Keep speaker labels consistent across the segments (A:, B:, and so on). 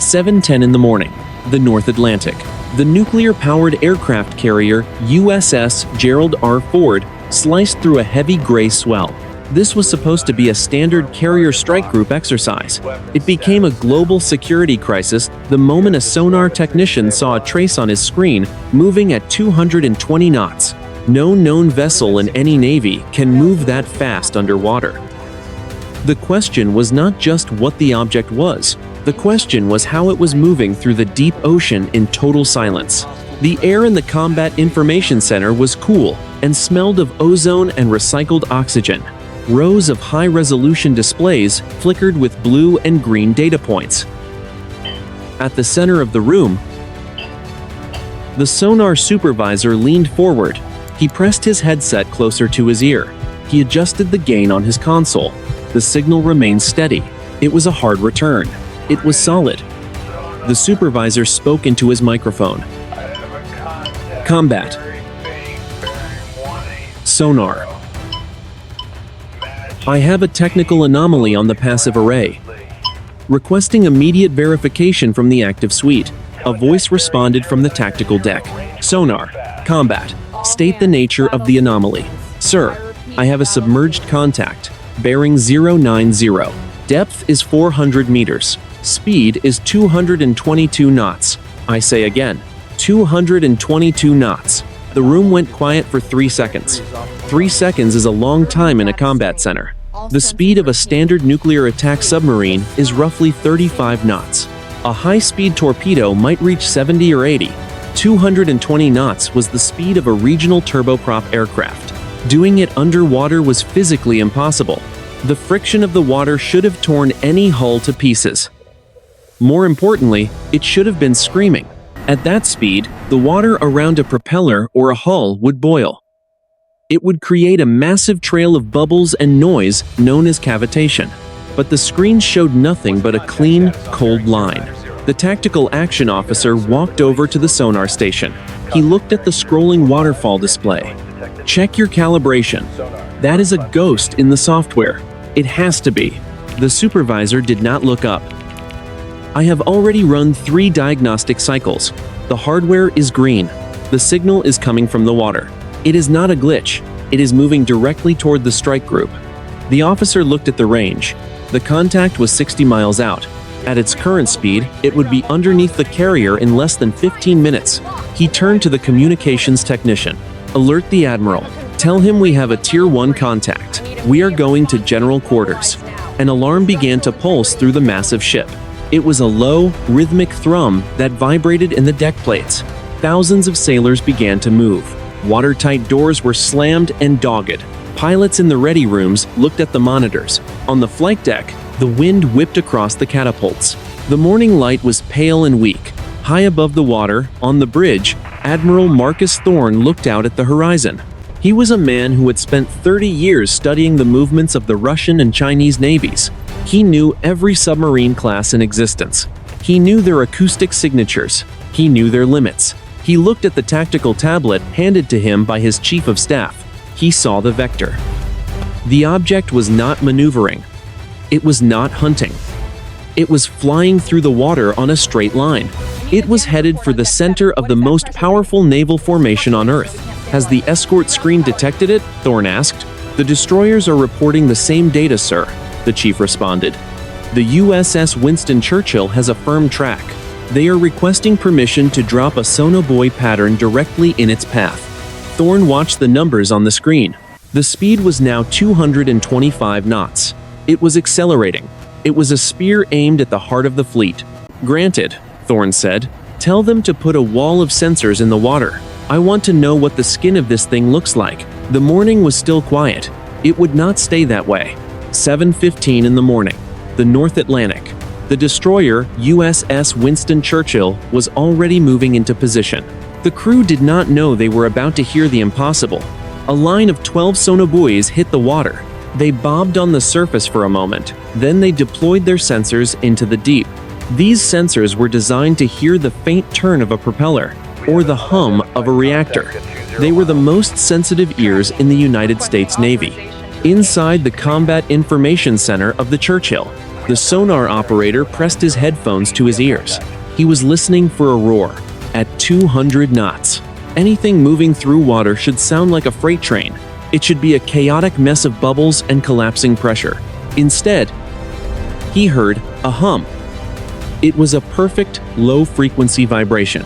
A: 7:10 in the morning, the North Atlantic. The nuclear-powered aircraft carrier USS Gerald R Ford sliced through a heavy gray swell. This was supposed to be a standard carrier strike group exercise. It became a global security crisis the moment a sonar technician saw a trace on his screen moving at 220 knots. No known vessel in any navy can move that fast underwater. The question was not just what the object was. The question was how it was moving through the deep ocean in total silence. The air in the Combat Information Center was cool and smelled of ozone and recycled oxygen. Rows of high-resolution displays flickered with blue and green data points. At the center of the room, the sonar supervisor leaned forward. He pressed his headset closer to his ear. He adjusted the gain on his console. The signal remained steady. It was a hard return. It was solid. The supervisor spoke into his microphone. Combat. Sonar. I have a technical anomaly on the passive array. Requesting immediate verification from the active suite. A voice responded from the tactical deck. Sonar. Combat. State the nature of the anomaly. Sir, I have a submerged contact. Bearing 090. Depth is 400 meters. Speed is 222 knots. I say again, 222 knots. The room went quiet for 3 seconds. 3 seconds is a long time in a combat center. The speed of a standard nuclear attack submarine is roughly 35 knots. A high-speed torpedo might reach 70 or 80. 220 knots was the speed of a regional turboprop aircraft. Doing it underwater was physically impossible. The friction of the water should have torn any hull to pieces. More importantly, it should have been screaming. At that speed, the water around a propeller or a hull would boil. It would create a massive trail of bubbles and noise known as cavitation. But the screen showed nothing but a clean, cold line. The tactical action officer walked over to the sonar station. He looked at the scrolling waterfall display. Check your calibration. That is a ghost in the software. It has to be. The supervisor did not look up. I have already run 3 diagnostic cycles. The hardware is green. The signal is coming from the water. It is not a glitch. It is moving directly toward the strike group. The officer looked at the range. The contact was 60 miles out. At its current speed, it would be underneath the carrier in less than 15 minutes. He turned to the communications technician. Alert the admiral. Tell him we have a Tier 1 contact. We are going to general quarters. An alarm began to pulse through the massive ship. It was a low, rhythmic thrum that vibrated in the deck plates. Thousands of sailors began to move. Watertight doors were slammed and dogged. Pilots in the ready rooms looked at the monitors. On the flight deck, the wind whipped across the catapults. The morning light was pale and weak. High above the water, on the bridge, Admiral Marcus Thorne looked out at the horizon. He was a man who had spent 30 years studying the movements of the Russian and Chinese navies. He knew every submarine class in existence. He knew their acoustic signatures. He knew their limits. He looked at the tactical tablet handed to him by his chief of staff. He saw the vector. The object was not maneuvering. It was not hunting. It was flying through the water on a straight line. It was headed for the center of the most powerful naval formation on Earth. Has the escort screen detected it? Thorne asked. The destroyers are reporting the same data, sir, the chief responded. The USS Winston Churchill has a firm track. They are requesting permission to drop a sonobuoy pattern directly in its path. Thorne watched the numbers on the screen. The speed was now 225 knots. It was accelerating. It was a spear aimed at the heart of the fleet. Granted, Thorne said. Tell them to put a wall of sensors in the water. I want to know what the skin of this thing looks like. The morning was still quiet. It would not stay that way. 7:15 in the morning. The North Atlantic. The destroyer, USS Winston Churchill, was already moving into position. The crew did not know they were about to hear the impossible. A line of 12 sonobuoys hit the water. They bobbed on the surface for a moment. Then they deployed their sensors into the deep. These sensors were designed to hear the faint turn of a propeller or the hum of a reactor. They were the most sensitive ears in the United States Navy. Inside the Combat Information Center of the Churchill, The sonar operator pressed his headphones to his ears. He was listening for a roar. At 200 knots. Anything moving through water should sound like a freight train. It should be a chaotic mess of bubbles and collapsing pressure. Instead, he heard a hum. It was a perfect, low-frequency vibration.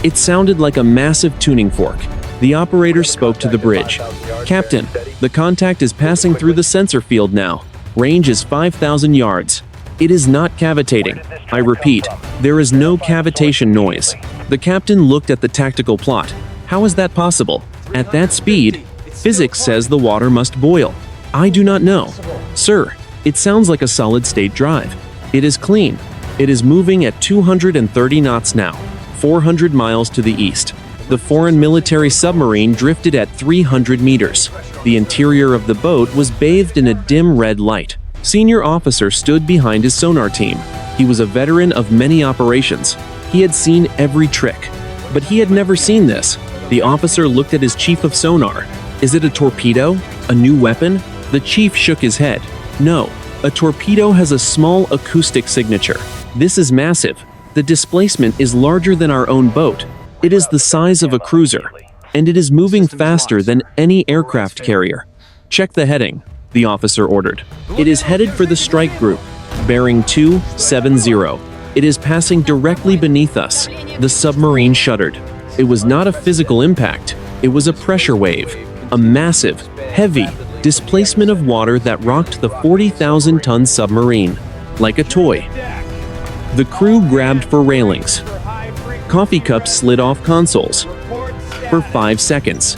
A: It sounded like a massive tuning fork. The operator spoke to the bridge. "Captain, the contact is passing through the sensor field now. Range is 5,000 yards. It is not cavitating. I repeat, there is no cavitation noise." The captain looked at the tactical plot. "How is that possible? At that speed, physics says the water must boil." "I do not know. Sir, it sounds like a solid-state drive. It is clean. It is moving at 230 knots now, 400 miles to the east." The foreign military submarine drifted at 300 meters. The interior of the boat was bathed in a dim red light. Senior officer stood behind his sonar team. He was a veteran of many operations. He had seen every trick. But he had never seen this. The officer looked at his chief of sonar. "Is it a torpedo? A new weapon?" The chief shook his head. "No, a torpedo has a small acoustic signature. This is massive. The displacement is larger than our own boat. It is the size of a cruiser, and it is moving faster than any aircraft carrier. Check the heading," the officer ordered. "It is headed for the strike group, bearing 270. It is passing directly beneath us." The submarine shuddered. It was not a physical impact. It was a pressure wave, a massive, heavy displacement of water that rocked the 40,000-ton submarine like a toy. The crew grabbed for railings. Coffee cups slid off consoles. For 5 seconds,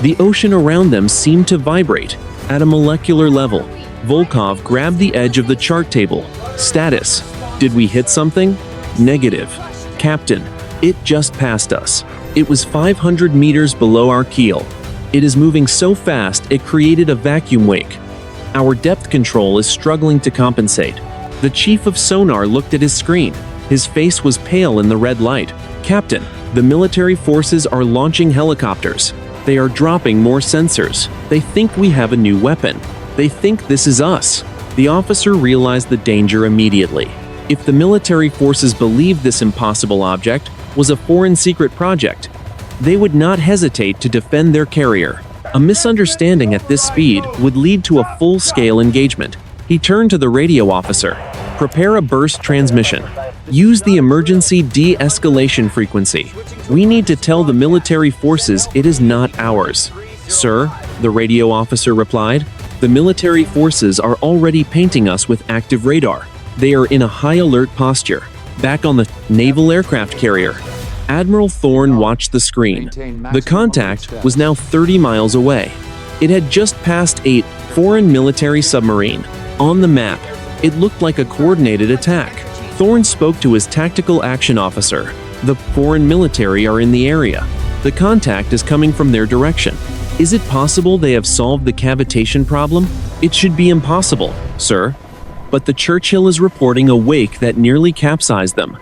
A: the ocean around them seemed to vibrate at a molecular level. Volkov grabbed the edge of the chart table. "Status. Did we hit something?" "Negative. Captain, it just passed us. It was 500 meters below our keel. It is moving so fast it created a vacuum wake. Our depth control is struggling to compensate." The chief of sonar looked at his screen. His face was pale in the red light. "Captain, the military forces are launching helicopters. They are dropping more sensors. They think we have a new weapon. They think this is us." The officer realized the danger immediately. If the military forces believed this impossible object was a foreign secret project, they would not hesitate to defend their carrier. A misunderstanding at this speed would lead to a full-scale engagement. He turned to the radio officer. "Prepare a burst transmission. Use the emergency de-escalation frequency. We need to tell the military forces it is not ours." "Sir," the radio officer replied, "the military forces are already painting us with active radar. They are in a high alert posture, back on the naval aircraft carrier." Admiral Thorne watched the screen. The contact was now 30 miles away. It had just passed a foreign military submarine. On the map, it looked like a coordinated attack. Thorne spoke to his tactical action officer. "The foreign military are in the area. The contact is coming from their direction. Is it possible they have solved the cavitation problem?" "It should be impossible, sir. But the Churchill is reporting a wake that nearly capsized them.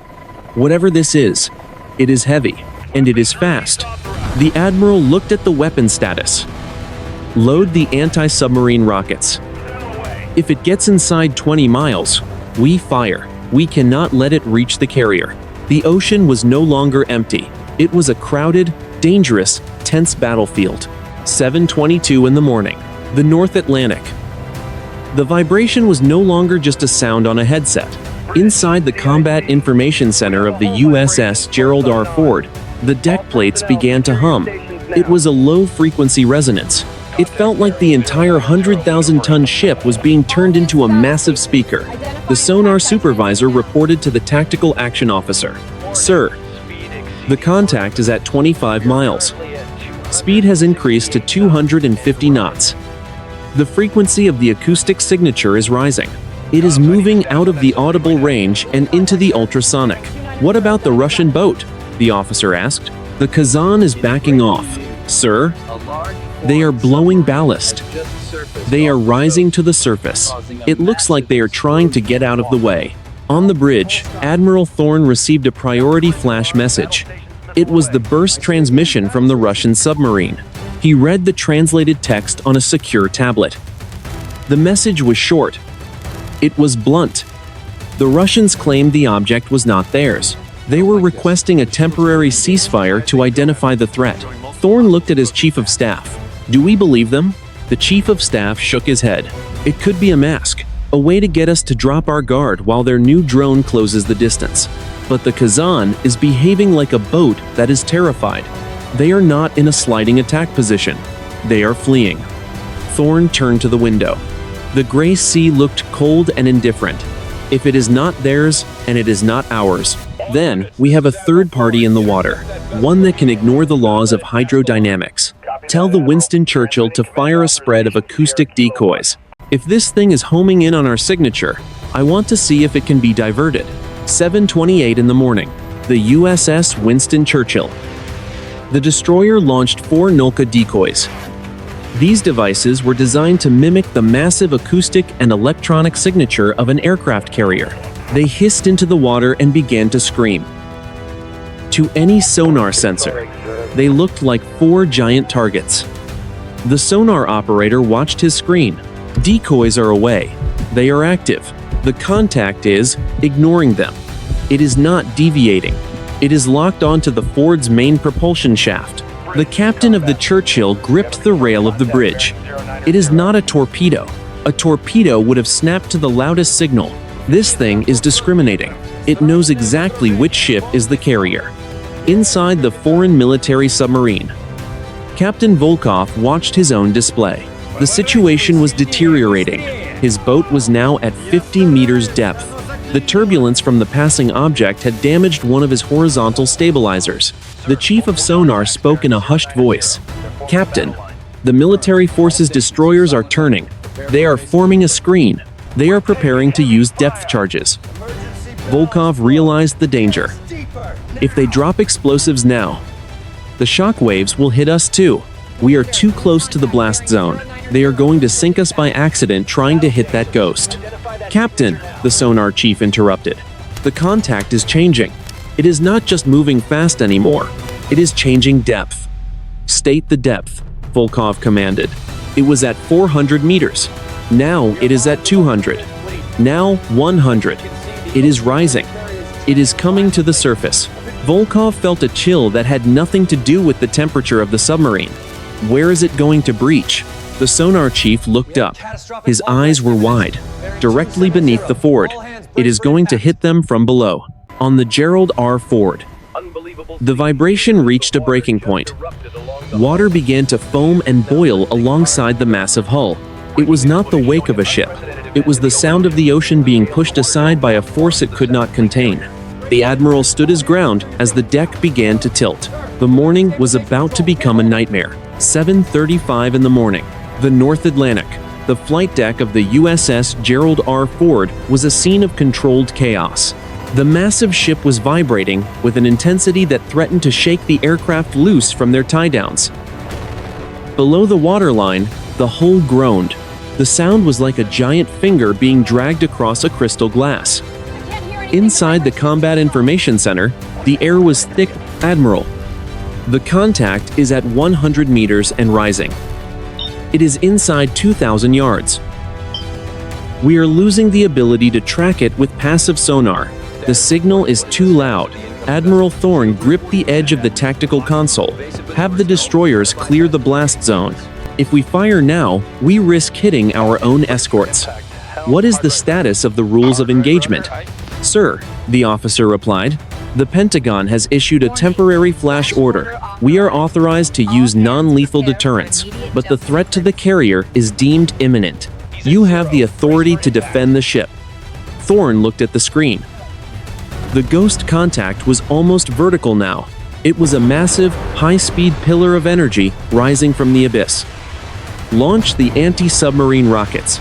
A: Whatever this is, it is heavy, and it is fast." The admiral looked at the weapon status. "Load the anti-submarine rockets. If it gets inside 20 miles, we fire. We cannot let it reach the carrier." The ocean was no longer empty. It was a crowded, dangerous, tense battlefield. 7:22 in the morning. The North Atlantic. The vibration was no longer just a sound on a headset. Inside the Combat Information Center of the USS Gerald R Ford, the deck plates began to hum. It was a low-frequency resonance. It felt like the entire 100,000-ton ship was being turned into a massive speaker. The sonar supervisor reported to the tactical action officer. "Sir, the contact is at 25 miles. Speed has increased to 250 knots. The frequency of the acoustic signature is rising. It is moving out of the audible range and into the ultrasonic." "What about the Russian boat?" the officer asked. "The Kazan is backing off, sir. They are blowing ballast. They are rising to the surface. It looks like they are trying to get out of the way." On the bridge, Admiral Thorne received a priority flash message. It was the burst transmission from the Russian submarine. He read the translated text on a secure tablet. The message was short. It was blunt. The Russians claimed the object was not theirs. They were requesting a temporary ceasefire to identify the threat. Thorne looked at his chief of staff. Do we believe them? The chief of staff shook his head. It could be a mask, a way to get us to drop our guard while their new drone closes the distance. But the Kazan is behaving like a boat that is terrified. They are not in a sliding attack position. They are fleeing. Thorne turned to the window. The gray sea looked cold and indifferent. If it is not theirs and it is not ours, then we have a third party in the water, one that can ignore the laws of hydrodynamics. Tell the Winston Churchill to fire a spread of acoustic decoys. If this thing is homing in on our signature, I want to see if it can be diverted. 7:28 in the morning. The USS Winston Churchill. The destroyer launched 4 Nulka decoys. These devices were designed to mimic the massive acoustic and electronic signature of an aircraft carrier. They hissed into the water and began to scream. To any sonar sensor, they looked like 4 giant targets. The sonar operator watched his screen. Decoys are away. They are active. The contact is ignoring them. It is not deviating. It is locked onto the Ford's main propulsion shaft. The captain of the Churchill gripped the rail of the bridge. It is not a torpedo. A torpedo would have snapped to the loudest signal. This thing is discriminating. It knows exactly which ship is the carrier. Inside the foreign military submarine, Captain Volkov watched his own display. The situation was deteriorating. His boat was now at 50 meters depth. The turbulence from the passing object had damaged one of his horizontal stabilizers. The chief of sonar spoke in a hushed voice. Captain, the military forces destroyers are turning. They are forming a screen. They are preparing to use depth charges. Volkov realized the danger. If they drop explosives now, the shock waves will hit us too. We are too close to the blast zone. They are going to sink us by accident trying to hit that ghost. Captain, the sonar chief interrupted. The contact is changing. It is not just moving fast anymore. It is changing depth. State the depth, Volkov commanded. It was at 400 meters. Now it is at 200. Now 100. It is rising. It is coming to the surface. Volkov felt a chill that had nothing to do with the temperature of the submarine. Where is it going to breach? The sonar chief looked up. His eyes were wide. Directly beneath the Ford. It is going to hit them from below. On the Gerald R Ford. The vibration reached a breaking point. Water began to foam and boil alongside the massive hull. It was not the wake of a ship. It was the sound of the ocean being pushed aside by a force it could not contain. The admiral stood his ground as the deck began to tilt. The morning was about to become a nightmare. 7:35 in the morning. The North Atlantic. The flight deck of the USS Gerald R Ford was a scene of controlled chaos. The massive ship was vibrating with an intensity that threatened to shake the aircraft loose from their tie-downs. Below the waterline, the hull groaned. The sound was like a giant finger being dragged across a crystal glass. Inside the Combat Information Center, the air was thick. Admiral, the contact is at 100 meters and rising. It is inside 2,000 yards. We are losing the ability to track it with passive sonar. The signal is too loud. Admiral Thorne gripped the edge of the tactical console. Have the destroyers clear the blast zone. If we fire now, we risk hitting our own escorts. What is the status of the rules of engagement? Sir, the officer replied. The Pentagon has issued a temporary flash order. We are authorized to use non-lethal deterrence, but the threat to the carrier is deemed imminent. You have the authority to defend the ship. Thorne looked at the screen. The ghost contact was almost vertical now. It was a massive, high-speed pillar of energy rising from the abyss. Launch the anti-submarine rockets.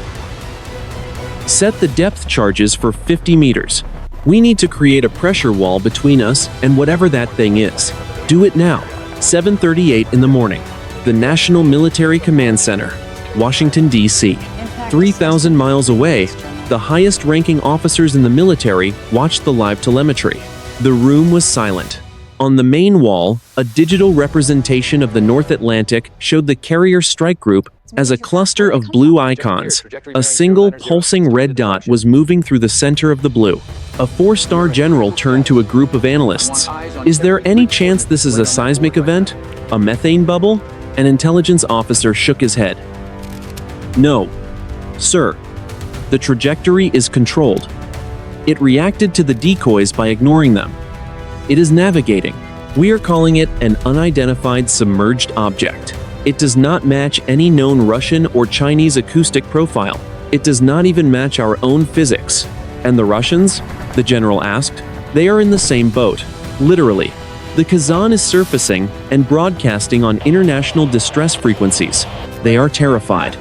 A: Set the depth charges for 50 meters. We need to create a pressure wall between us and whatever that thing is. Do it now. 7:38 in the morning. The National Military Command Center, Washington, D.C. 3,000 miles away, the highest-ranking officers in the military watched the live telemetry. The room was silent. On the main wall, a digital representation of the North Atlantic showed the carrier strike group as a cluster of blue icons. A single pulsing red dot was moving through the center of the blue. A 4-star general turned to a group of analysts. Is there any chance this is a seismic event? A methane bubble? An intelligence officer shook his head. No, sir. The trajectory is controlled. It reacted to the decoys by ignoring them. It is navigating. We are calling it an unidentified submerged object. It does not match any known Russian or Chinese acoustic profile. It does not even match our own physics. And the Russians? The general asked. They are in the same boat. Literally. The Kazan is surfacing and broadcasting on international distress frequencies. They are terrified.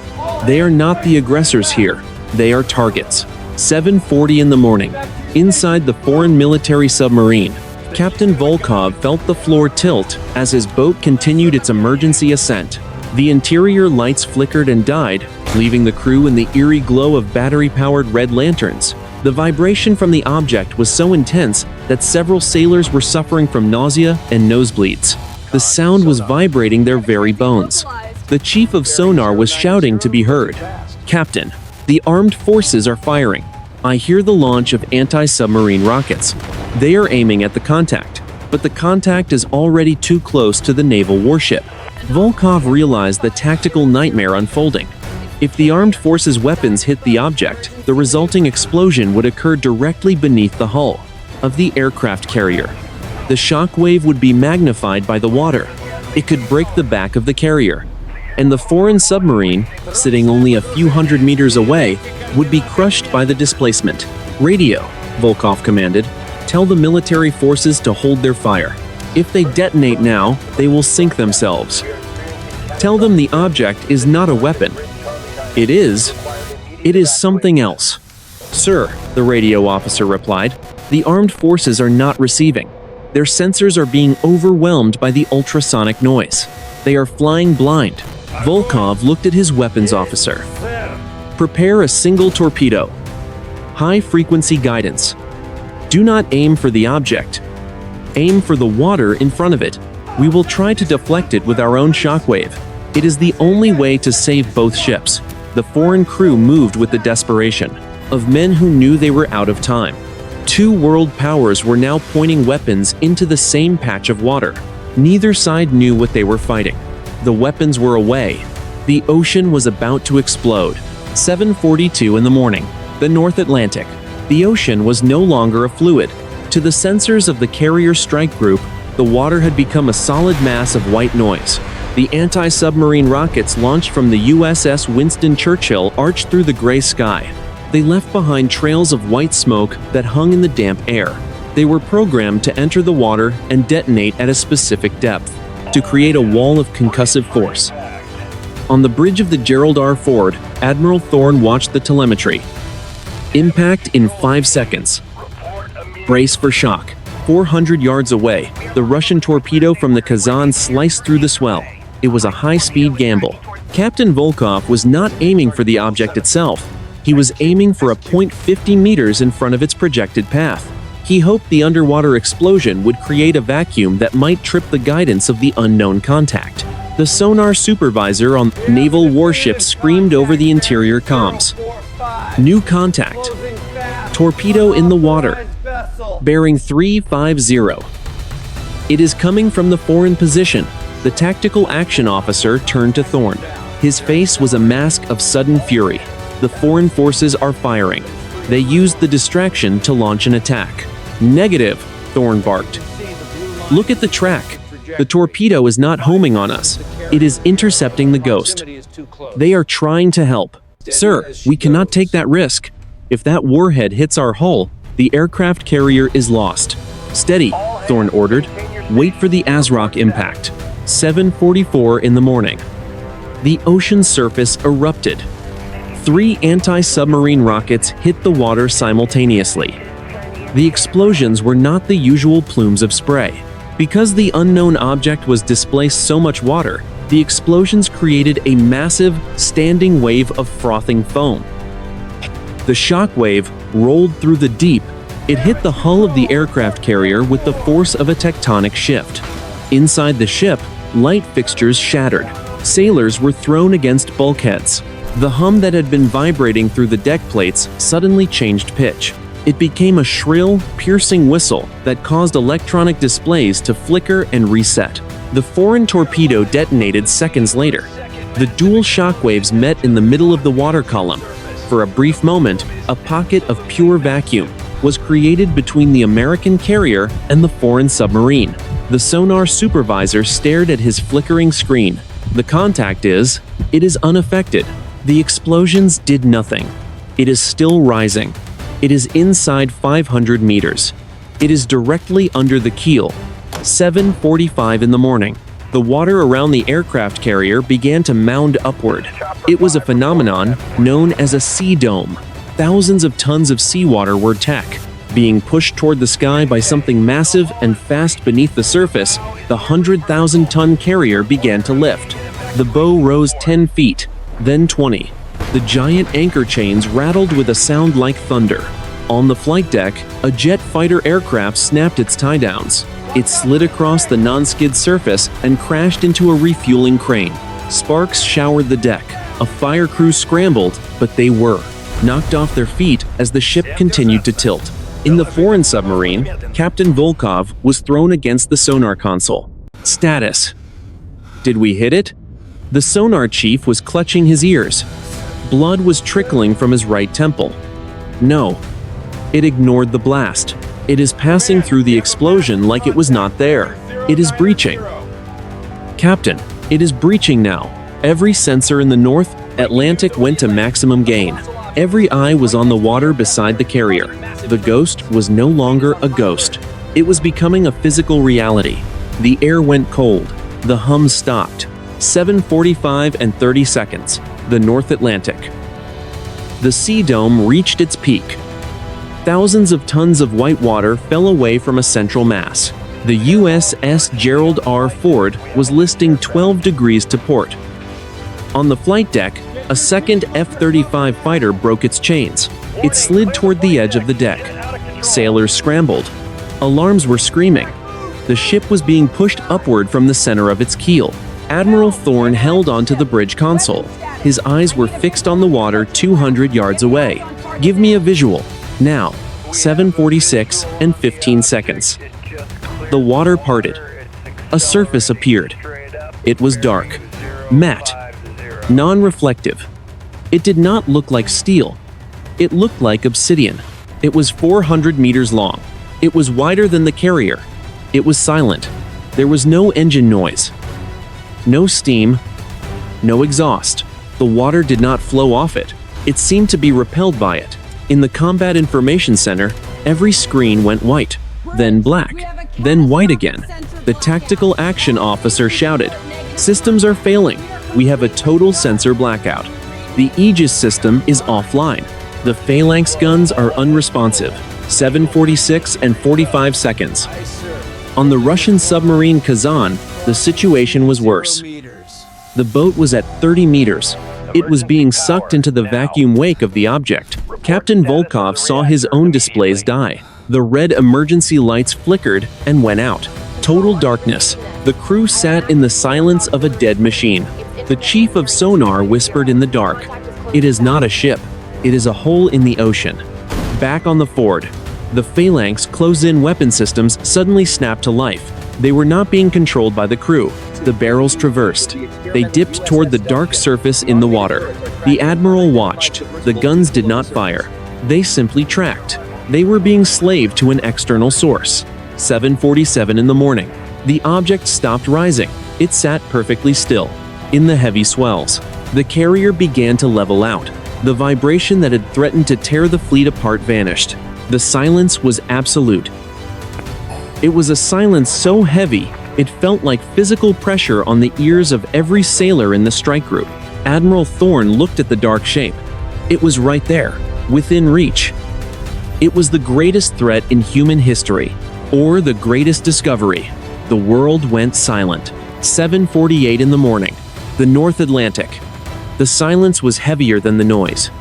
A: They are not the aggressors here. They are targets. 7:40 in the morning. Inside the foreign military submarine, Captain Volkov felt the floor tilt as his boat continued its emergency ascent. The interior lights flickered and died, leaving the crew in the eerie glow of battery-powered red lanterns. The vibration from the object was so intense that several sailors were suffering from nausea and nosebleeds. The sound was vibrating their very bones. The chief of sonar was shouting to be heard. "Captain, the armed forces are firing. I hear the launch of anti-submarine rockets. They are aiming at the contact, but the contact is already too close to the naval warship." Volkov realized the tactical nightmare unfolding. If the armed forces' weapons hit the object, the resulting explosion would occur directly beneath the hull of the aircraft carrier. The shock wave would be magnified by the water. It could break the back of the carrier, and the foreign submarine, sitting only a few hundred meters away, would be crushed by the displacement. "Radio," Volkov commanded. "Tell the military forces to hold their fire. If they detonate now, they will sink themselves. Tell them the object is not a weapon. It is something else." "Sir," the radio officer replied, "the armed forces are not receiving. Their sensors are being overwhelmed by the ultrasonic noise. They are flying blind." Volkov looked at his weapons officer. "Prepare a single torpedo. High-frequency guidance. Do not aim for the object. Aim for the water in front of it. We will try to deflect it with our own shockwave. It is the only way to save both ships." The foreign crew moved with the desperation of men who knew they were out of time. Two world powers were now pointing weapons into the same patch of water. Neither side knew what they were fighting. The weapons were away. The ocean was about to explode. 7:42 in the morning. The North Atlantic. The ocean was no longer a fluid. To the sensors of the carrier strike group, the water had become a solid mass of white noise. The anti-submarine rockets launched from the USS Winston Churchill arched through the gray sky. They left behind trails of white smoke that hung in the damp air. They were programmed to enter the water and detonate at a specific depth, to create a wall of concussive force. On the bridge of the Gerald R Ford, Admiral Thorne watched the telemetry. Impact in 5 seconds. Brace for shock. 400 yards away, the Russian torpedo from the Kazan sliced through the swell. It was a high-speed gamble. Captain Volkov was not aiming for the object itself. He was aiming for a point 50 meters in front of its projected path. He hoped the underwater explosion would create a vacuum that might trip the guidance of the unknown contact. The sonar supervisor on naval warships screamed over the interior comms. "New contact. Torpedo in the water. Bearing 350. It is coming from the foreign position." The tactical action officer turned to Thorne. His face was a mask of sudden fury. "The foreign forces are firing. They used the distraction to launch an attack." "Negative," Thorne barked. "Look at the track. The torpedo is not homing on us. It is intercepting the Ghost. They are trying to help." "Sir, we cannot take that risk. If that warhead hits our hull, the aircraft carrier is lost." "Steady," Thorne ordered. "Wait for the ASROC impact." 7:44 in the morning. The ocean surface erupted. 3 anti-submarine rockets hit the water simultaneously. The explosions were not the usual plumes of spray. Because the unknown object was displaced so much water, the explosions created a massive, standing wave of frothing foam. The shock wave rolled through the deep. It hit the hull of the aircraft carrier with the force of a tectonic shift. Inside the ship, light fixtures shattered. Sailors were thrown against bulkheads. The hum that had been vibrating through the deck plates suddenly changed pitch. It became a shrill, piercing whistle that caused electronic displays to flicker and reset. The foreign torpedo detonated seconds later. The dual shockwaves met in the middle of the water column. For a brief moment, a pocket of pure vacuum was created between the American carrier and the foreign submarine. The sonar supervisor stared at his flickering screen. The contact is, it is unaffected. The explosions did nothing. It is still rising. It is inside 500 meters. It is directly under the keel. 7:45 in the morning. The water around the aircraft carrier began to mound upward. It was a phenomenon known as a sea dome. Thousands of tons of seawater were being pushed toward the sky by something massive and fast beneath the surface. The 100,000-ton carrier began to lift. The bow rose 10 feet, then 20. The giant anchor chains rattled with a sound like thunder. On the flight deck, a jet fighter aircraft snapped its tie-downs. It slid across the non-skid surface and crashed into a refueling crane. Sparks showered the deck. A fire crew scrambled, but they were knocked off their feet as the ship continued to tilt. In the foreign submarine, Captain Volkov was thrown against the sonar console. Status: did we hit it? The sonar chief was clutching his ears. Blood was trickling from his right temple. No. It ignored the blast. It is passing through the explosion like it was not there. It is breaching. Captain, it is breaching now. Every sensor in the North Atlantic went to maximum gain. Every eye was on the water beside the carrier. The ghost was no longer a ghost. It was becoming a physical reality. The air went cold. The hum stopped. 7:45 and 30 seconds. The North Atlantic. The sea dome reached its peak. Thousands of tons of white water fell away from a central mass. The USS Gerald R Ford was listing 12 degrees to port. On the flight deck, a second F-35 fighter broke its chains. It slid toward the edge of the deck. Sailors scrambled. Alarms were screaming. The ship was being pushed upward from the center of its keel. Admiral Thorne held onto the bridge console. His eyes were fixed on the water 200 yards away. Give me a visual. Now. 7:46 and 15 seconds. The water parted. A surface appeared. It was dark. Matte. Non-reflective. It did not look like steel. It looked like obsidian. It was 400 meters long. It was wider than the carrier. It was silent. There was no engine noise. No steam. No exhaust. The water did not flow off it. It seemed to be repelled by it. In the Combat Information Center, every screen went white, then black, then white again. The tactical action officer shouted, "Systems are failing. We have a total sensor blackout. The Aegis system is offline. The phalanx guns are unresponsive." 7:46 and 45 seconds. On the Russian submarine Kazan, the situation was worse. The boat was at 30 meters. It was being sucked into the vacuum wake of the object. Captain Volkov saw his own displays die. The red emergency lights flickered and went out. Total darkness. The crew sat in the silence of a dead machine. The chief of sonar whispered in the dark, "It is not a ship. It is a hole in the ocean." Back on the Ford, the phalanx close-in weapon systems suddenly snapped to life. They were not being controlled by the crew. The barrels traversed. They dipped toward the dark surface in the water. The admiral watched. The guns did not fire. They simply tracked. They were being slaved to an external source. 7:47 in the morning. The object stopped rising. It sat perfectly still. In the heavy swells, the carrier began to level out. The vibration that had threatened to tear the fleet apart vanished. The silence was absolute. It was a silence so heavy, it felt like physical pressure on the ears of every sailor in the strike group. Admiral Thorne looked at the dark shape. It was right there, within reach. It was the greatest threat in human history, or the greatest discovery. The world went silent. 7:48 in the morning. The North Atlantic. The silence was heavier than the noise.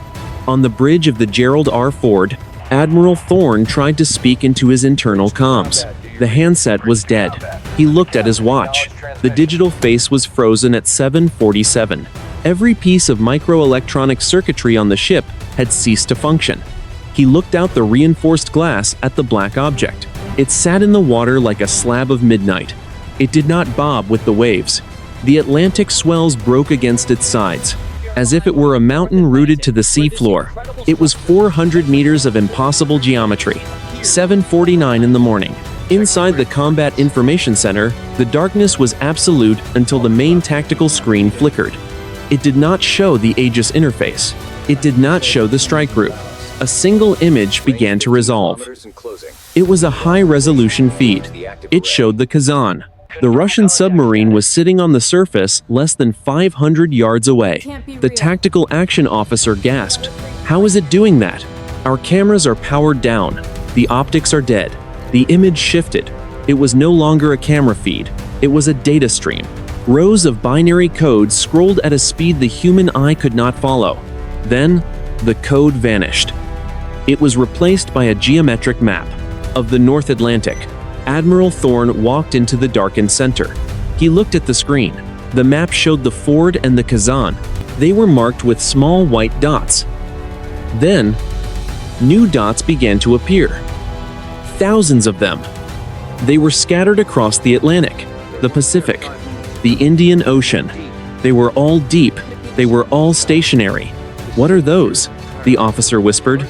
A: On the bridge of the Gerald R Ford, Admiral Thorne tried to speak into his internal comms. The handset was dead. He looked at his watch. The digital face was frozen at 7:47. Every piece of microelectronic circuitry on the ship had ceased to function. He looked out the reinforced glass at the black object. It sat in the water like a slab of midnight. It did not bob with the waves. The Atlantic swells broke against its sides, as if it were a mountain rooted to the sea floor. It was 400 meters of impossible geometry. 7:49 in the morning. Inside the Combat Information Center, the darkness was absolute until the main tactical screen flickered. It did not show the Aegis interface. It did not show the strike group. A single image began to resolve. It was a high-resolution feed. It showed the Kazan. The Russian submarine was sitting on the surface less than 500 yards away. The tactical action officer gasped. "How is it doing that? Our cameras are powered down. The optics are dead." The image shifted. It was no longer a camera feed. It was a data stream. Rows of binary codes scrolled at a speed the human eye could not follow. Then, the code vanished. It was replaced by a geometric map of the North Atlantic. Admiral Thorne walked into the darkened center. He looked at the screen. The map showed the Ford and the Kazan. They were marked with small white dots. Then, new dots began to appear. Thousands of them. They were scattered across the Atlantic, the Pacific, the Indian Ocean. They were all deep. They were all stationary. "What are those?" the officer whispered.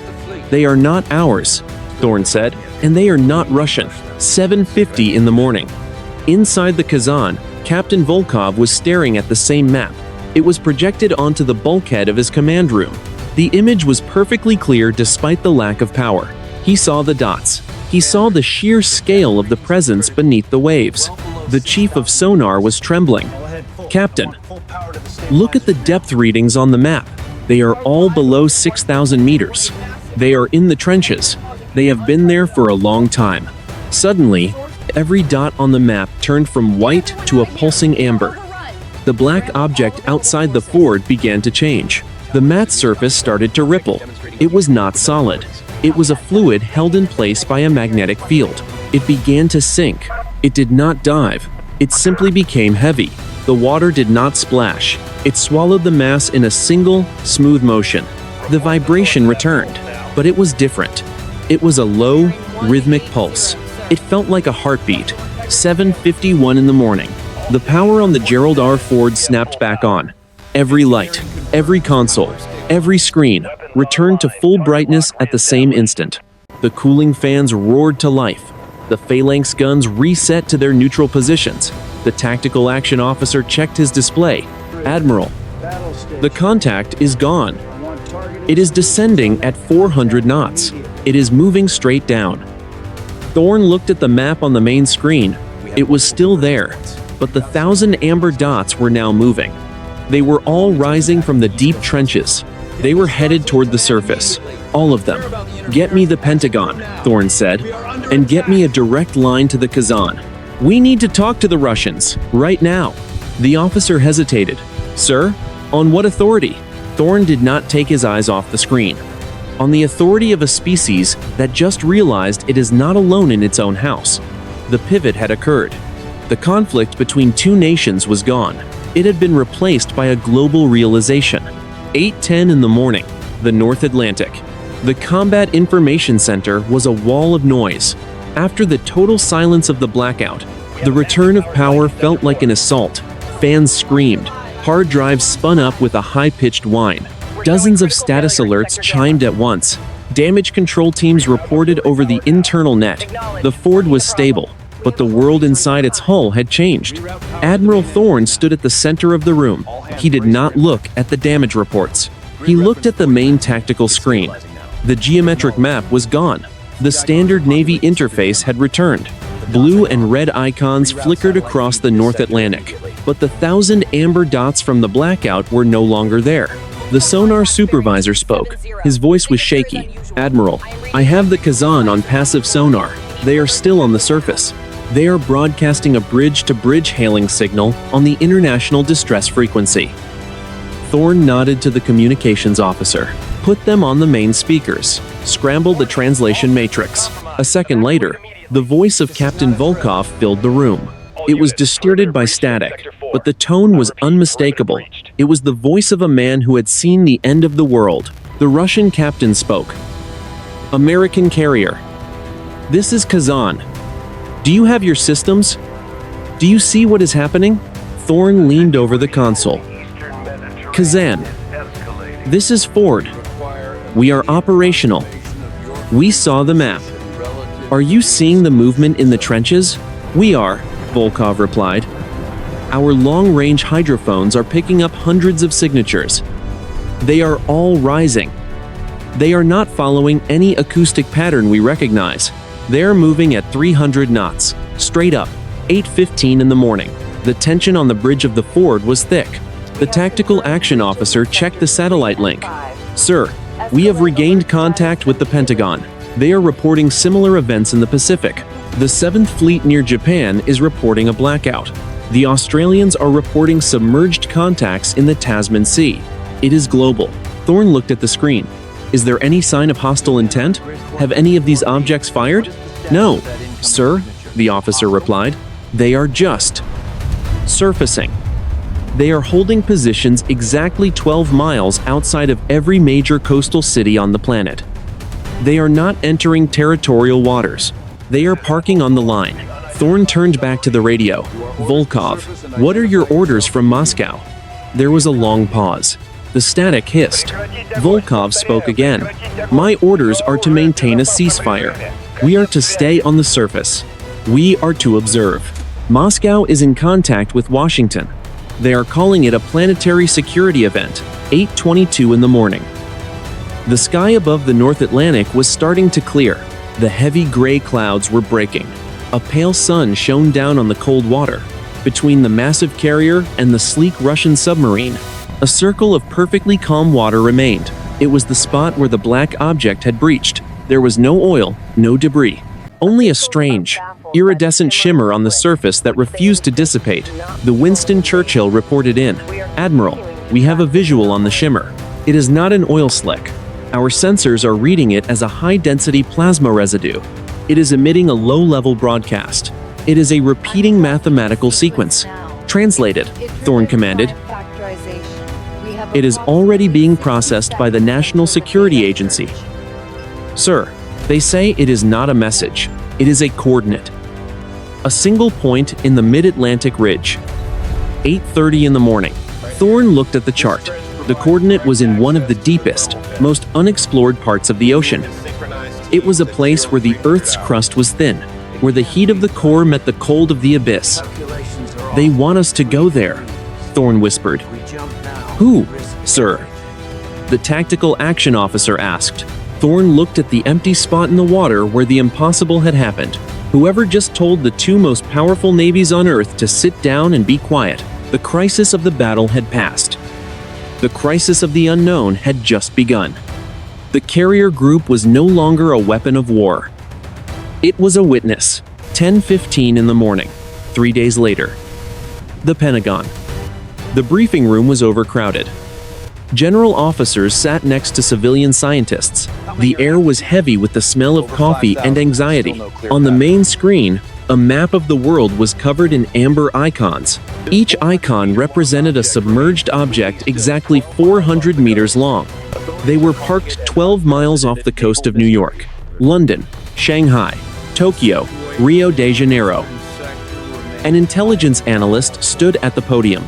A: "They are not ours," Thorne said, "and they are not Russian." 7:50 in the morning. Inside the Kazan, Captain Volkov was staring at the same map. It was projected onto the bulkhead of his command room. The image was perfectly clear despite the lack of power. He saw the dots. He saw the sheer scale of the presence beneath the waves. The chief of sonar was trembling. "Captain, look at the depth readings on the map. They are all below 6,000 meters. They are in the trenches. They have been there for a long time." Suddenly, every dot on the map turned from white to a pulsing amber. The black object outside the Ford began to change. The matte surface started to ripple. It was not solid. It was a fluid held in place by a magnetic field. It began to sink. It did not dive. It simply became heavy. The water did not splash. It swallowed the mass in a single, smooth motion. The vibration returned, but it was different. It was a low, rhythmic pulse. It felt like a heartbeat. 7:51 in the morning. The power on the Gerald R Ford snapped back on. Every light, every console, every screen returned to full brightness at the same instant. The cooling fans roared to life. The phalanx guns reset to their neutral positions. The tactical action officer checked his display. "Admiral, the contact is gone. It is descending at 400 knots. It is moving straight down." Thorne looked at the map on the main screen. It was still there, but the 1,000 amber dots were now moving. They were all rising from the deep trenches. They were headed toward the surface. All of them. "Get me the Pentagon," Thorne said, "and get me a direct line to the Kazan. We need to talk to the Russians, right now." The officer hesitated. "Sir, on what authority?" Thorne did not take his eyes off the screen. "On the authority of a species that just realized it is not alone in its own house." The pivot had occurred. The conflict between two nations was gone. It had been replaced by a global realization. 8:10 in the morning, the North Atlantic. The Combat Information Center was a wall of noise. After the total silence of the blackout, the return of power felt like an assault. Fans screamed. Hard drives spun up with a high-pitched whine. Dozens of status alerts chimed at once. Damage control teams reported over the internal net. The Ford was stable, but the world inside its hull had changed. Admiral Thorne stood at the center of the room. He did not look at the damage reports. He looked at the main tactical screen. The geometric map was gone. The standard Navy interface had returned. Blue and red icons flickered across the North Atlantic, but the 1,000 amber dots from the blackout were no longer there. The sonar supervisor spoke. His voice was shaky. "Admiral, I have the Kazan on passive sonar. They are still on the surface. They are broadcasting a bridge-to-bridge hailing signal on the international distress frequency." Thorne nodded to the communications officer. "Put them on the main speakers. Scramble the translation matrix." A second later, the voice of Captain Volkov filled the room. It was distorted by static, but the tone was unmistakable. It was the voice of a man who had seen the end of the world. The Russian captain spoke. American carrier. This is Kazan. Do you have your systems? Do you see what is happening? Thorne leaned over the console. Kazan. This is Ford. We are operational. We saw the map. Are you seeing the movement in the trenches? We are, Volkov replied. Our long-range hydrophones are picking up hundreds of signatures. They are all rising. They are not following any acoustic pattern we recognize. They are moving at 300 knots, straight up, 8:15 in the morning. The tension on the bridge of the Ford was thick. The tactical action officer checked the satellite link. Sir, we have regained contact with the Pentagon. They are reporting similar events in the Pacific. The 7th Fleet near Japan is reporting a blackout. The Australians are reporting submerged contacts in the Tasman Sea. It is global. Thorne looked at the screen. Is there any sign of hostile intent? Have any of these objects fired? No, sir, the officer replied. They are just surfacing. They are holding positions exactly 12 miles outside of every major coastal city on the planet. They are not entering territorial waters. They are parking on the line. Thorne turned back to the radio. Volkov, what are your orders from Moscow? There was a long pause. The static hissed. Volkov spoke again. My orders are to maintain a ceasefire. We are to stay on the surface. We are to observe. Moscow is in contact with Washington. They are calling it a planetary security event, 8:22 in the morning. The sky above the North Atlantic was starting to clear. The heavy gray clouds were breaking. A pale sun shone down on the cold water. Between the massive carrier and the sleek Russian submarine, a circle of perfectly calm water remained. It was the spot where the black object had breached. There was no oil, no debris. Only a strange, iridescent shimmer on the surface that refused to dissipate. The Winston Churchill reported in. Admiral, we have a visual on the shimmer. It is not an oil slick. Our sensors are reading it as a high-density plasma residue. It is emitting a low-level broadcast. It is a repeating mathematical sequence. Translated, Thorne commanded. It is already being processed by the National Security Agency. Sir, they say it is not a message. It is a coordinate. A single point in the mid-Atlantic ridge. 8:30 in the morning. Thorne looked at the chart. The coordinate was in one of the deepest, most unexplored parts of the ocean. It was a place where the Earth's crust was thin, where the heat of the core met the cold of the abyss. They want us to go there, Thorne whispered. Who, sir? The tactical action officer asked. Thorne looked at the empty spot in the water where the impossible had happened. Whoever just told the two most powerful navies on Earth to sit down and be quiet. The crisis of the battle had passed. The crisis of the unknown had just begun. The carrier group was no longer a weapon of war. It was a witness. 10:15 in the morning. 3 days later. The Pentagon. The briefing room was overcrowded. General officers sat next to civilian scientists. The air was heavy with the smell of coffee and anxiety. On the main screen, a map of the world was covered in amber icons. Each icon represented a submerged object exactly 400 meters long. They were parked 12 miles off the coast of New York, London, Shanghai, Tokyo, Rio de Janeiro. An intelligence analyst stood at the podium.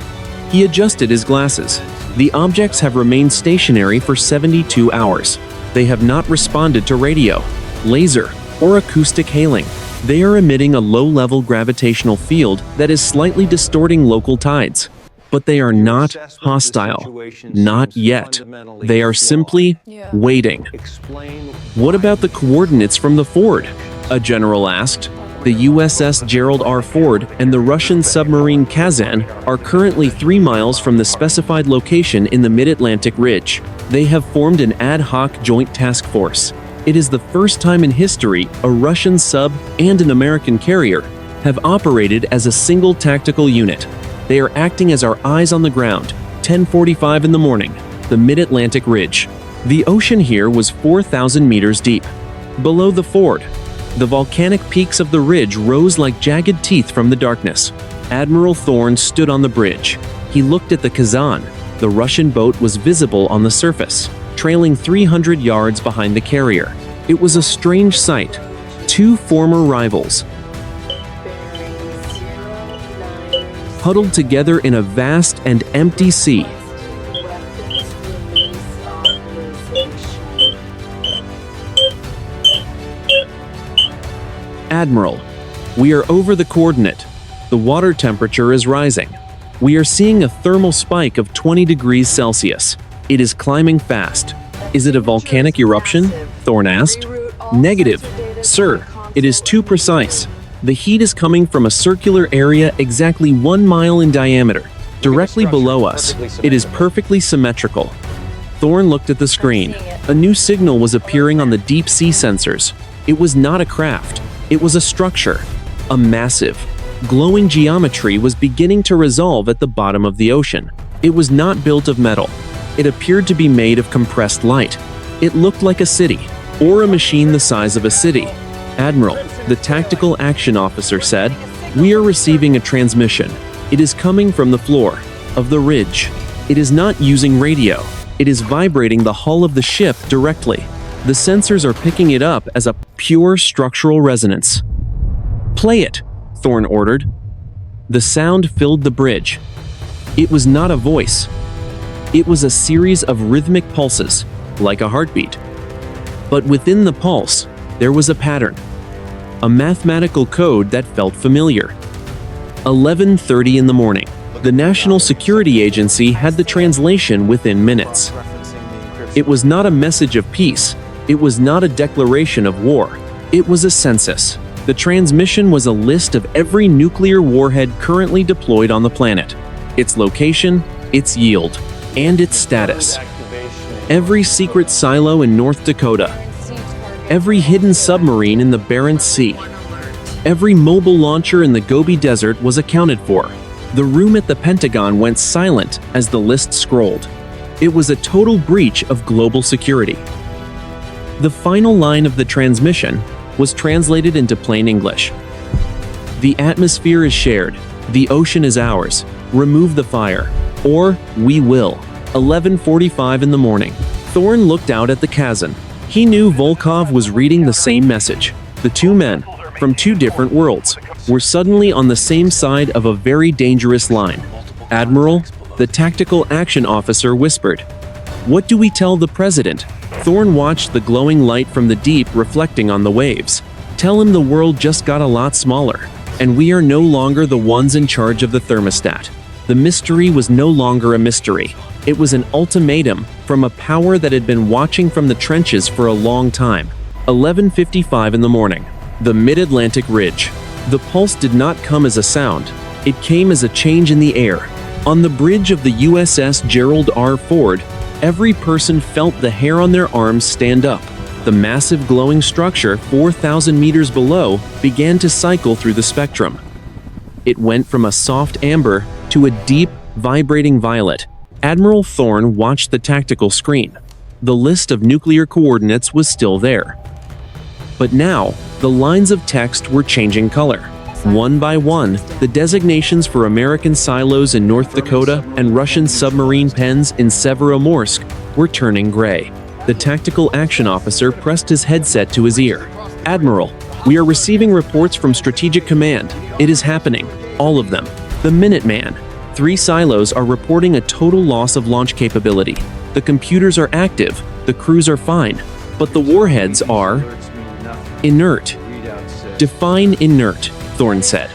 A: He adjusted his glasses. The objects have remained stationary for 72 hours. They have not responded to radio, laser, or acoustic hailing. They are emitting a low-level gravitational field that is slightly distorting local tides. But they are not hostile. Not yet. They are simply waiting. What about the coordinates from the Ford? A general asked. The USS Gerald R Ford and the Russian submarine Kazan are currently 3 miles from the specified location in the mid-Atlantic ridge. They have formed an ad hoc joint task force. It is the first time in history a Russian sub and an American carrier have operated as a single tactical unit. They are acting as our eyes on the ground. 10:45 in the morning, the mid-Atlantic ridge. The ocean here was 4,000 meters deep. Below the Ford, The volcanic peaks of the ridge rose like jagged teeth from the darkness. Admiral Thorne stood on the bridge. He looked at the Kazan. The Russian boat was visible on the surface, trailing 300 yards behind the carrier. It was a strange sight. Two former rivals, huddled together in a vast and empty sea. Admiral, we are over the coordinate. The water temperature is rising. We are seeing a thermal spike of 20 degrees Celsius. It is climbing fast. Is it a volcanic eruption? Thorne asked. Negative, sir. It is too precise. The heat is coming from a circular area exactly 1 mile in diameter, directly below us. It is perfectly symmetrical. Thorne looked at the screen. A new signal was appearing on the deep sea sensors. It was not a craft. It was a structure. A massive, glowing geometry was beginning to resolve at the bottom of the ocean. It was not built of metal. It appeared to be made of compressed light. It looked like a city, or a machine the size of a city. Admiral, the tactical action officer said, we are receiving a transmission. It is coming from the floor of the ridge. It is not using radio. It is vibrating the hull of the ship directly. The sensors are picking it up as a pure structural resonance. Play it, Thorne ordered. The sound filled the bridge. It was not a voice. It was a series of rhythmic pulses, like a heartbeat. But within the pulse, there was a pattern, a mathematical code that felt familiar. 11:30 in the morning. The National Security Agency had the translation within minutes. It was not a message of peace. It was not a declaration of war. It was a census. The transmission was a list of every nuclear warhead currently deployed on the planet, its location, its yield, and its status. Every secret silo in North Dakota, every hidden submarine in the Barents Sea, every mobile launcher in the Gobi Desert was accounted for. The room at the Pentagon went silent as the list scrolled. It was a total breach of global security. The final line of the transmission was translated into plain English. The atmosphere is shared. The ocean is ours. Remove the fire, or we will. 11:45 in the morning. Thorne looked out at the Kazan. He knew Volkov was reading the same message. The two men, from two different worlds, were suddenly on the same side of a very dangerous line. Admiral, the tactical action officer whispered. What do we tell the president? Thorne watched the glowing light from the deep reflecting on the waves. Tell him the world just got a lot smaller, and we are no longer the ones in charge of the thermostat. The mystery was no longer a mystery. It was an ultimatum from a power that had been watching from the trenches for a long time. 11:55 in the morning. The mid-Atlantic ridge. The pulse did not come as a sound. It came as a change in the air. On the bridge of the USS Gerald R Ford, every person felt the hair on their arms stand up. The massive glowing structure 4,000 meters below began to cycle through the spectrum. It went from a soft amber to a deep, vibrating violet. Admiral Thorne watched the tactical screen. The list of nuclear coordinates was still there. But now, the lines of text were changing color. One by one, the designations for American silos in North Dakota and Russian submarine pens in Severomorsk were turning gray. The tactical action officer pressed his headset to his ear. Admiral, we are receiving reports from Strategic Command. It is happening. All of them. The Minuteman. 3 silos are reporting a total loss of launch capability. The computers are active, the crews are fine, but the warheads are inert. Define inert, Thorne said.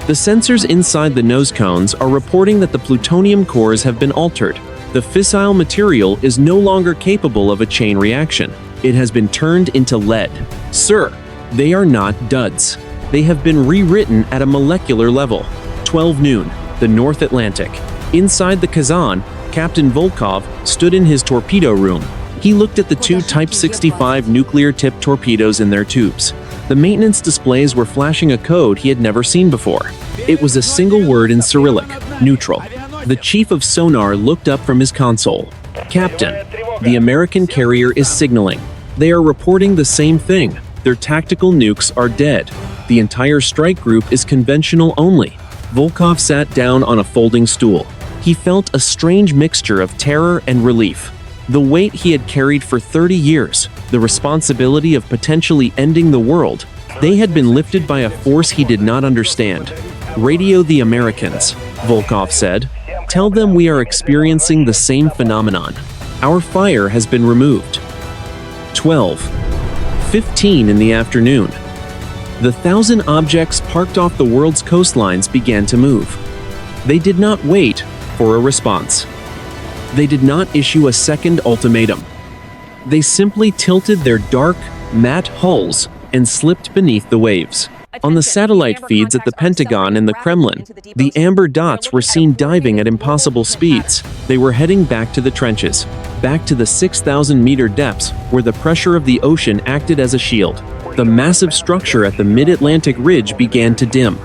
A: The sensors inside the nose cones are reporting that the plutonium cores have been altered. The fissile material is no longer capable of a chain reaction. It has been turned into lead. Sir, they are not duds. They have been rewritten at a molecular level. 12 noon, the North Atlantic. Inside the Kazan, Captain Volkov stood in his torpedo room. He looked at the 2 Type 65 nuclear-tipped torpedoes in their tubes. The maintenance displays were flashing a code he had never seen before. It was a single word in Cyrillic, neutral. The chief of sonar looked up from his console. Captain, the American carrier is signaling. They are reporting the same thing. Their tactical nukes are dead. The entire strike group is conventional only. Volkov sat down on a folding stool. He felt a strange mixture of terror and relief. The weight he had carried for 30 years, the responsibility of potentially ending the world, they had been lifted by a force he did not understand. "Radio the Americans," Volkov said. "Tell them we are experiencing the same phenomenon. Our fire has been removed." 12:15 in the afternoon. The 1,000 objects parked off the world's coastlines began to move. They did not wait for a response. They did not issue a second ultimatum. They simply tilted their dark, matte hulls and slipped beneath the waves. On the satellite feeds at the Pentagon and the Kremlin, the amber dots were seen diving at impossible speeds. They were heading back to the trenches, back to the 6,000-meter depths where the pressure of the ocean acted as a shield. The massive structure at the mid-Atlantic ridge began to dim.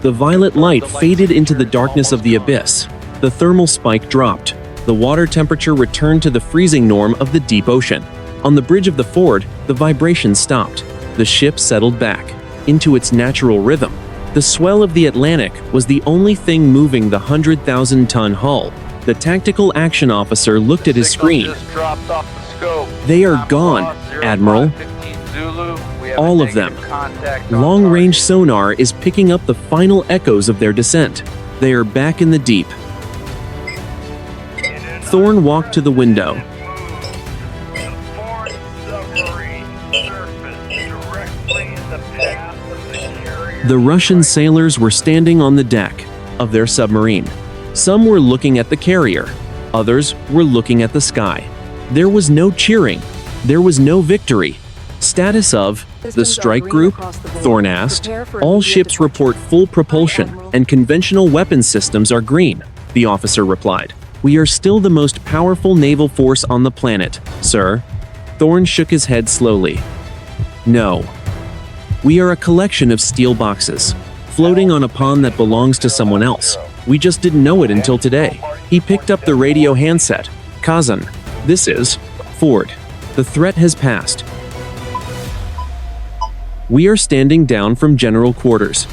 A: The violet light faded into the darkness of the abyss. The thermal spike dropped. The water temperature returned to the freezing norm of the deep ocean. On the bridge of the Ford, the vibration stopped. The ship settled back into its natural rhythm. The swell of the Atlantic was the only thing moving the 100,000-ton hull. The tactical action officer looked at his screen. "They are gone, Admiral. All of them. Long-range sonar is picking up the final echoes of their descent. They are back in the deep." Thorne walked to the window. The Russian sailors were standing on the deck of their submarine. Some were looking at the carrier. Others were looking at the sky. There was no cheering. There was no victory. "Status of the strike group?" Thorne asked. "All ships report full propulsion, and conventional weapon systems are green," the officer replied. "We are still the most powerful naval force on the planet, sir." Thorne shook his head slowly. "No. We are a collection of steel boxes, floating on a pond that belongs to someone else. We just didn't know it until today." He picked up the radio handset. "Kazan, this is Ford. The threat has passed. We are standing down from general quarters.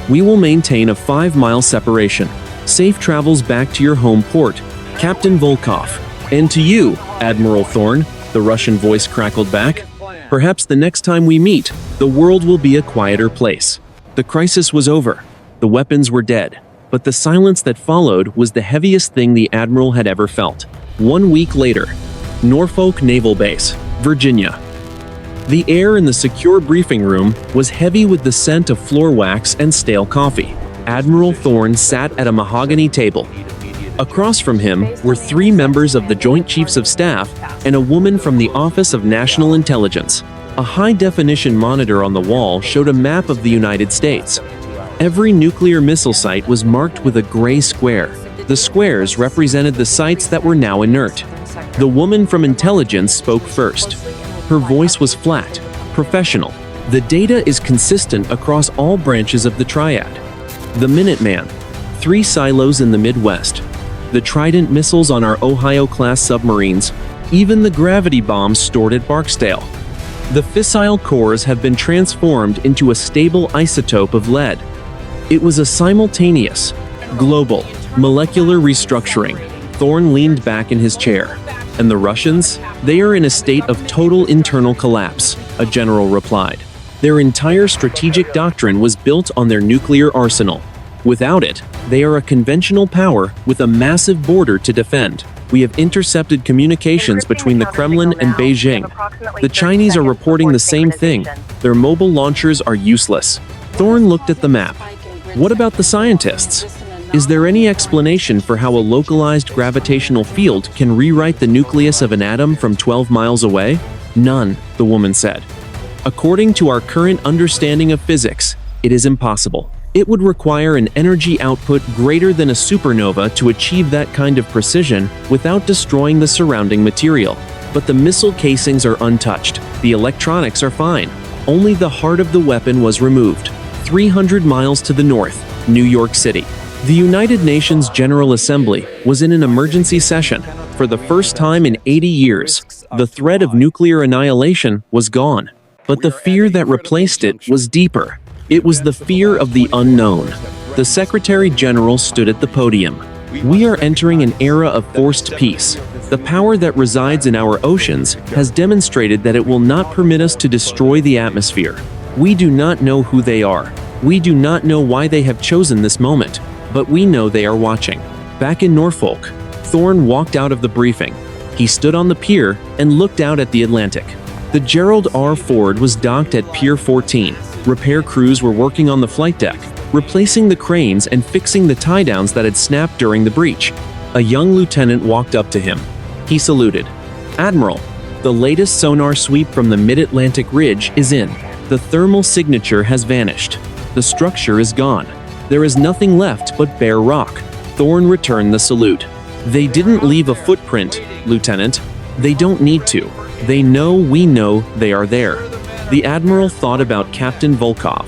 A: We will maintain a 5-mile separation. Safe travels back to your home port, Captain Volkov." "And to you, Admiral Thorne," the Russian voice crackled back. "Perhaps the next time we meet, the world will be a quieter place." The crisis was over. The weapons were dead. But the silence that followed was the heaviest thing the Admiral had ever felt. 1 week later, Norfolk Naval Base, Virginia. The air in the secure briefing room was heavy with the scent of floor wax and stale coffee. Admiral Thorne sat at a mahogany table. Across from him were 3 members of the Joint Chiefs of Staff and a woman from the Office of National Intelligence. A high-definition monitor on the wall showed a map of the United States. Every nuclear missile site was marked with a gray square. The squares represented the sites that were now inert. The woman from intelligence spoke first. Her voice was flat, professional. "The data is consistent across all branches of the triad. The Minuteman, 3 silos in the Midwest. The Trident missiles on our Ohio-class submarines, even the gravity bombs stored at Barksdale. The fissile cores have been transformed into a stable isotope of lead." It was a simultaneous, global, molecular restructuring. Thorne leaned back in his chair. "And the Russians? They are in a state of total internal collapse," a general replied. "Their entire strategic doctrine was built on their nuclear arsenal. Without it, they are a conventional power with a massive border to defend. We have intercepted communications between the Kremlin and Beijing. The Chinese are reporting the same thing. Their mobile launchers are useless." Thorne looked at the map. "What about the scientists? Is there any explanation for how a localized gravitational field can rewrite the nucleus of an atom from 12 miles away?" "None," the woman said. "According to our current understanding of physics, it is impossible. It would require an energy output greater than a supernova to achieve that kind of precision without destroying the surrounding material. But the missile casings are untouched. The electronics are fine. Only the heart of the weapon was removed. 300 miles to the north, New York City. The United Nations General Assembly was in an emergency session. For the first time in 80 years, the threat of nuclear annihilation was gone. But the fear that replaced it was deeper. It was the fear of the unknown. The Secretary General stood at the podium. We are entering an era of forced peace. The power that resides in our oceans has demonstrated that it will not permit us to destroy the atmosphere. We do not know who they are. We do not know why they have chosen this moment. But we know they are watching. Back in Norfolk, Thorne walked out of the briefing. He stood on the pier and looked out at the Atlantic. The Gerald R Ford was docked at Pier 14. Repair crews were working on the flight deck, replacing the cranes and fixing the tie-downs that had snapped during the breach. A young lieutenant walked up to him. He saluted. "Admiral, the latest sonar sweep from the mid-Atlantic ridge is in. The thermal signature has vanished. The structure is gone. There is nothing left but bare rock." Thorne returned the salute. "They didn't leave a footprint, Lieutenant. They don't need to. They know we know they are there." The Admiral thought about Captain Volkov.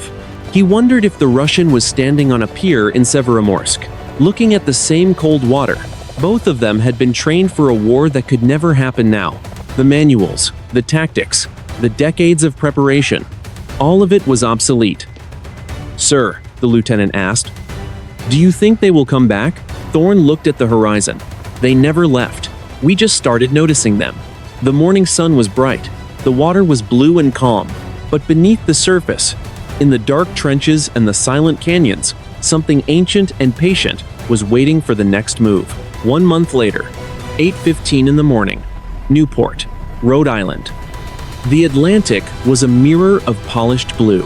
A: He wondered if the Russian was standing on a pier in Severomorsk, looking at the same cold water. Both of them had been trained for a war that could never happen now. The manuals, the tactics, the decades of preparation, all of it was obsolete. "Sir," the lieutenant asked, "do you think they will come back?" Thorne looked at the horizon. "They never left. We just started noticing them." The morning sun was bright. The water was blue and calm. But beneath the surface, in the dark trenches and the silent canyons, something ancient and patient was waiting for the next move. 1 month later, 8:15 in the morning, Newport, Rhode Island. The Atlantic was a mirror of polished blue.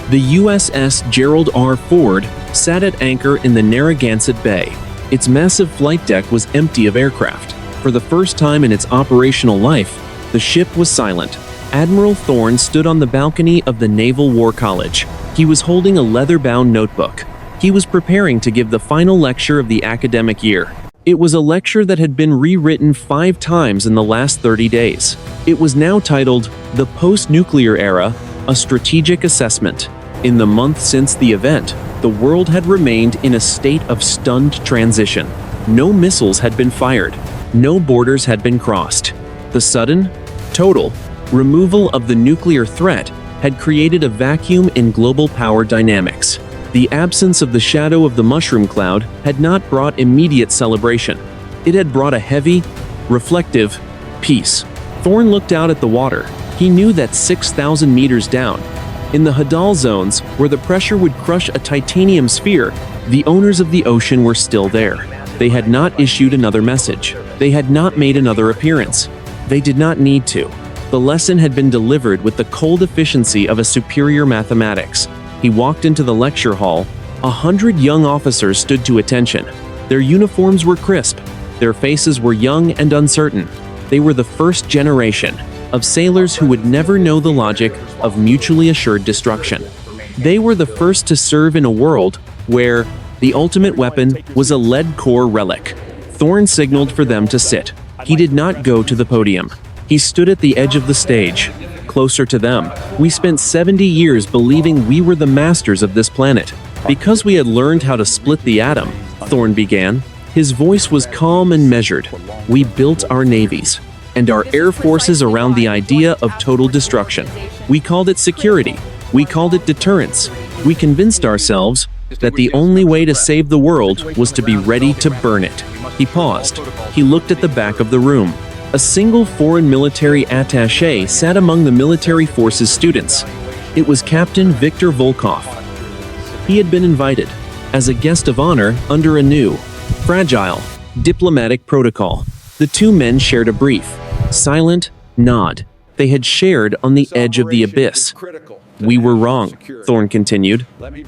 A: The USS Gerald R Ford sat at anchor in the Narragansett Bay. Its massive flight deck was empty of aircraft. For the first time in its operational life, the ship was silent. Admiral Thorne stood on the balcony of the Naval War College. He was holding a leather-bound notebook. He was preparing to give the final lecture of the academic year. It was a lecture that had been rewritten 5 times in the last 30 days. It was now titled, "The Post-Nuclear Era, a Strategic Assessment." In the month since the event, the world had remained in a state of stunned transition. No missiles had been fired. No borders had been crossed. The sudden, total, removal of the nuclear threat had created a vacuum in global power dynamics. The absence of the shadow of the mushroom cloud had not brought immediate celebration. It had brought a heavy, reflective peace. Thorne looked out at the water. He knew that 6,000 meters down, in the Hadal zones where the pressure would crush a titanium sphere, the owners of the ocean were still there. They had not issued another message. They had not made another appearance. They did not need to. The lesson had been delivered with the cold efficiency of a superior mathematics. He walked into the lecture hall. 100 young officers stood to attention. Their uniforms were crisp. Their faces were young and uncertain. They were the first generation of sailors who would never know the logic of mutually assured destruction. They were the first to serve in a world where the ultimate weapon was a lead core relic. Thorne signaled for them to sit. He did not go to the podium. He stood at the edge of the stage, closer to them. "We spent 70 years believing we were the masters of this planet. Because we had learned how to split the atom," Thorne began. His voice was calm and measured. "We built our navies and our air forces around the idea of total destruction. We called it security. We called it deterrence. We convinced ourselves that the only way to save the world was to be ready to burn it." He paused. He looked at the back of the room. A single foreign military attaché sat among the military forces students. It was Captain Viktor Volkov. He had been invited as a guest of honor under a new, fragile, diplomatic protocol. The two men shared a brief, silent nod. They had shared on the edge of the abyss. "We were wrong," Thorne continued.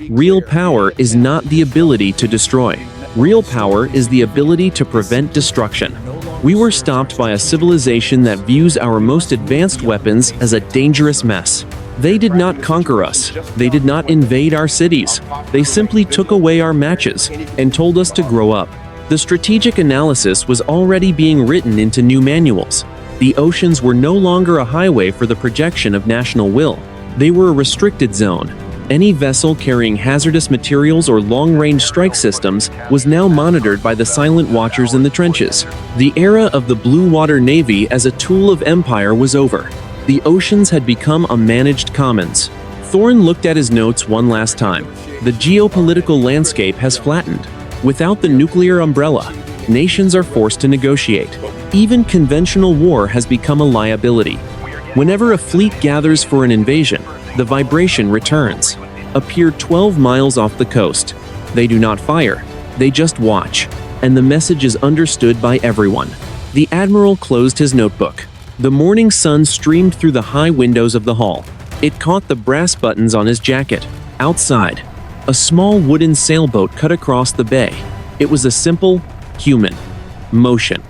A: "Real power is not the ability to destroy. Real power is the ability to prevent destruction. We were stopped by a civilization that views our most advanced weapons as a dangerous mess. They did not conquer us. They did not invade our cities. They simply took away our matches and told us to grow up." The strategic analysis was already being written into new manuals. The oceans were no longer a highway for the projection of national will. They were a restricted zone, Any vessel carrying hazardous materials or long-range strike systems was now monitored by the silent watchers in the trenches. The era of the Blue Water Navy as a tool of empire was over. The oceans had become a managed commons. Thorin looked at his notes one last time. The geopolitical landscape has flattened. Without the nuclear umbrella, nations are forced to negotiate. Even conventional war has become a liability. Whenever a fleet gathers for an invasion, the vibration returns. Appear 12 miles off the coast. They do not fire, they just watch, and the message is understood by everyone. The admiral closed his notebook. The morning sun streamed through the high windows of the hall. It caught the brass buttons on his jacket. Outside, a small wooden sailboat cut across the bay. It was a simple, human motion.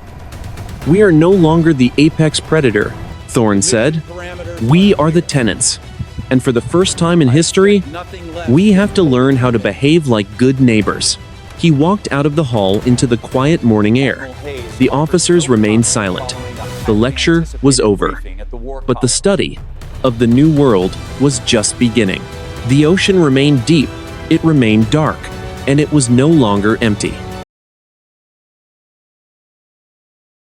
A: "We are no longer the apex predator," Thorin said. "We are the tenants. And for the first time in history, we have to learn how to behave like good neighbors." He walked out of the hall into the quiet morning air. The officers remained silent. The lecture was over. But the study of the new world was just beginning. The ocean remained deep, it remained dark, and it was no longer empty.